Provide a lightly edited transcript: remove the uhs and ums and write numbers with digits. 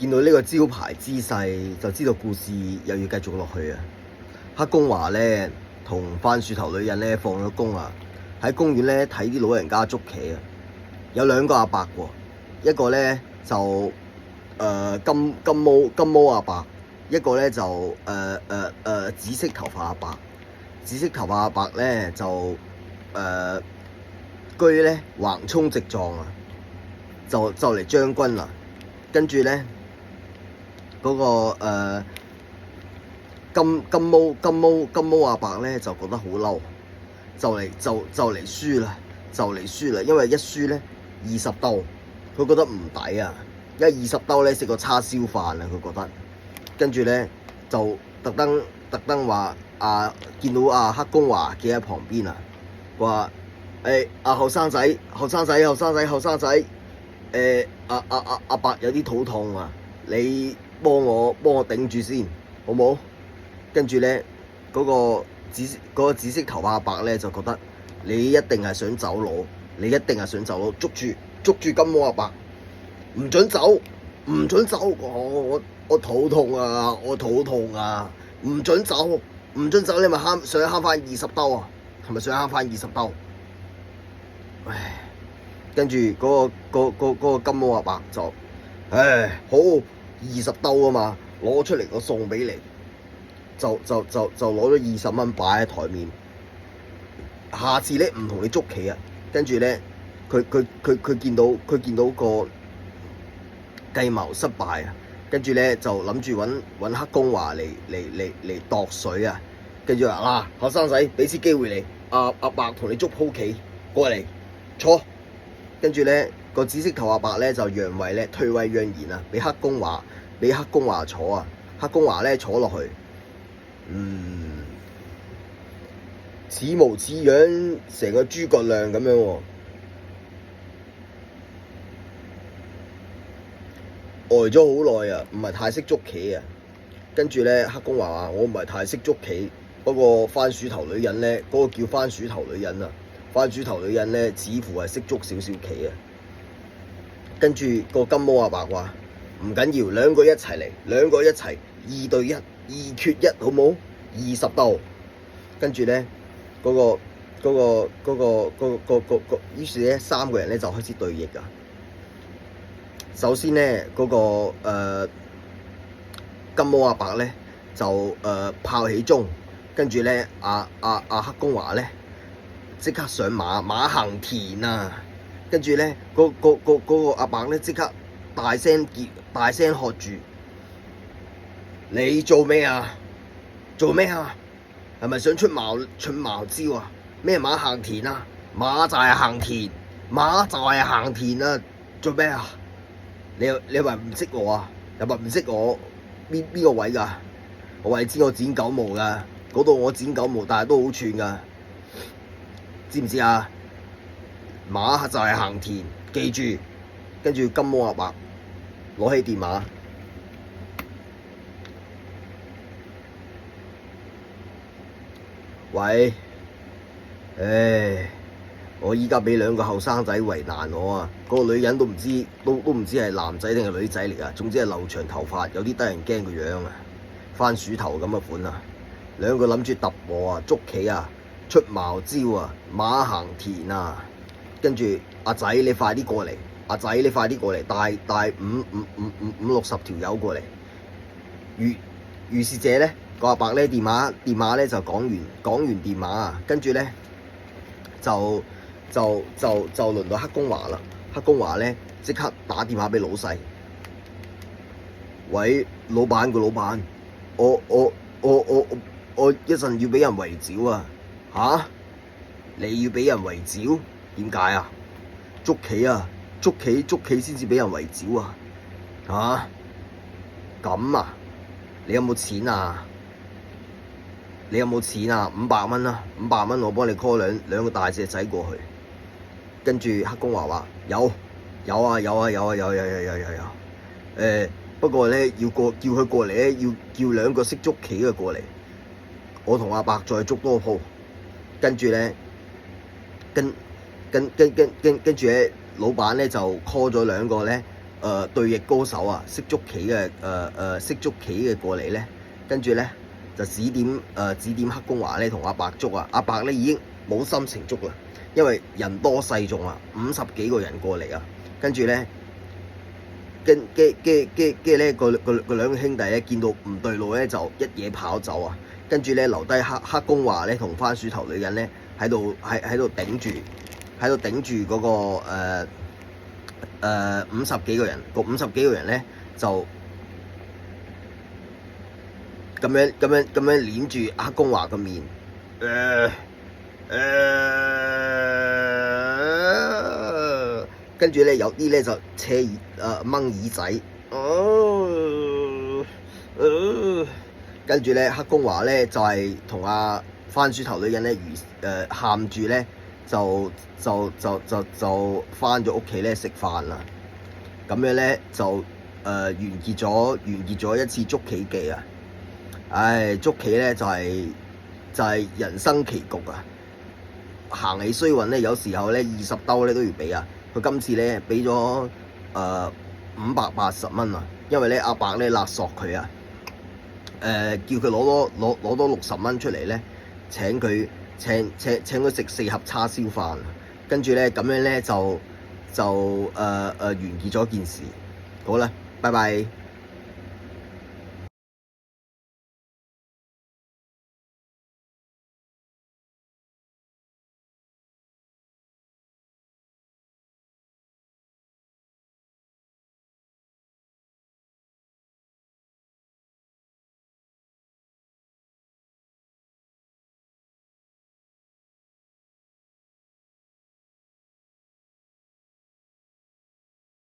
見到呢個招牌姿勢，就知道故事又要繼續落去啊！黑公華咧同番薯頭女人咧放咗工啊，喺公園咧睇啲老人家捉棋啊。有兩個阿伯喎，一個咧就金毛阿伯，一個咧就紫色頭髮阿伯。紫色頭髮阿伯咧就居咧橫衝直撞啊，就嚟將軍啦。跟住咧嗰個金毛阿伯咧就覺得好嬲，就嚟輸啦，因為一輸咧20兜，佢覺得唔抵啊，因為20兜咧食個叉燒飯啊，佢覺得。跟住咧就特登話見到黑公華企喺旁邊啊，話後生仔，阿伯有啲肚痛啊，你幫我頂住先，好冇？跟住咧嗰個紫色頭髮阿伯咧就覺得你一定係想走佬，捉住金毛阿伯，唔准走，我肚痛啊，唔准走，你咪想慳翻20兜啊？係咪想慳翻20兜？唉，跟住嗰個金毛阿伯就好20兜啊嘛，攞出嚟我送俾你，就攞咗20蚊擺喺台面，下次咧唔同你捉棋啊。跟住咧佢見到個計謀失敗啊，跟住咧就諗住揾黑公華嚟度水啊。跟住話後生仔，俾次機會你，阿伯同你捉鋪棋，過嚟坐。跟住咧個紫色頭阿伯咧就讓位咧，退位讓賢啊，俾黑公華坐啊。黑公華咧坐落去，似模似樣，成個諸葛亮咁樣喎。呆咗好耐啊，唔係太識捉棋啊。跟住咧黑公華話：我唔係太識捉棋，不過番薯頭女人咧，嗰個叫番薯頭女人啊。番薯頭女人咧，似乎係識捉少少棋啊。跟住個金毛阿伯話：唔緊要，兩個一齊嚟，2對1，2缺1，好冇？20兜。跟住咧於是咧3個人咧就開始對弈啊。首先咧金毛阿伯咧就炮起鐘，跟住咧黑公華咧即刻上馬行田啊！跟住咧嗰個阿伯咧即刻大聲喝住：你做咩啊？係咪想出茅招啊？咩馬行田啊？馬就係行田啊！做咩啊？你話唔識我啊？又話唔識我邊個位㗎？我話你知我剪狗毛㗎，嗰度我剪狗毛，但係都好串㗎。知唔知啊？馬就係行田，記住。跟住金毛阿伯攞起電話，喂，我依家俾2個後生仔為難我啊！嗰個女人都唔知係男仔定係女仔嚟㗎，總之係留長頭髮，有啲得人驚個樣啊，番薯頭咁嘅款啊！2個諗住揼我啊，捉棋啊，出茅招啊，馬行田啊。跟住阿仔你快啲過嚟，帶50-60條友過嚟。於是者咧個阿伯咧電話咧就講完電話啊，跟住咧就輪到黑公華啦。黑公華咧即刻打電話俾老細，喂，老闆，我一陣要俾人圍剿啊！吓？你要俾人圍剿？點解啊？捉棋先至俾人圍剿啊！吓？咁啊？你有冇錢啊？500蚊啊！500蚊我幫你 call 兩個大隻仔過去。跟住黑公華話：有啊！不過咧叫佢過嚟咧，要叫2個識捉棋嘅過嚟。我同阿伯再捉多鋪。跟住咧，跟住咧，老闆咧就 call 咗2個咧對弈高手啊，識捉棋嘅識捉棋嘅過嚟咧，跟住咧就指點黑公華咧同阿伯捉啊，阿伯咧已經冇心情捉啦，因為人多勢眾啊，50幾個人過嚟啊，跟住咧跟咧個兩個兄弟咧見到唔對路咧就一嘢跑走啊，跟住咧留低黑公華咧同番薯頭女人咧喺度頂住嗰個50幾個人，個50幾個人咧就咁樣捏住黑公華個面，跟住咧有啲咧就扯掹耳仔，跟住咧黑公華咧就係同阿番薯頭女人咧喊住咧就返咗屋企咧食飯啦，咁樣咧就完結咗一次捉棋記啊！唉，捉棋咧就係人生棋局啊！行起衰運咧，有時候咧20兜咧都要俾啊！佢今次咧俾咗580蚊啊，因為咧阿伯咧勒索佢啊，叫佢攞多60蚊出嚟咧，請佢食4盒叉燒飯，跟住咧咁樣咧就完結咗件事。好啦，拜拜。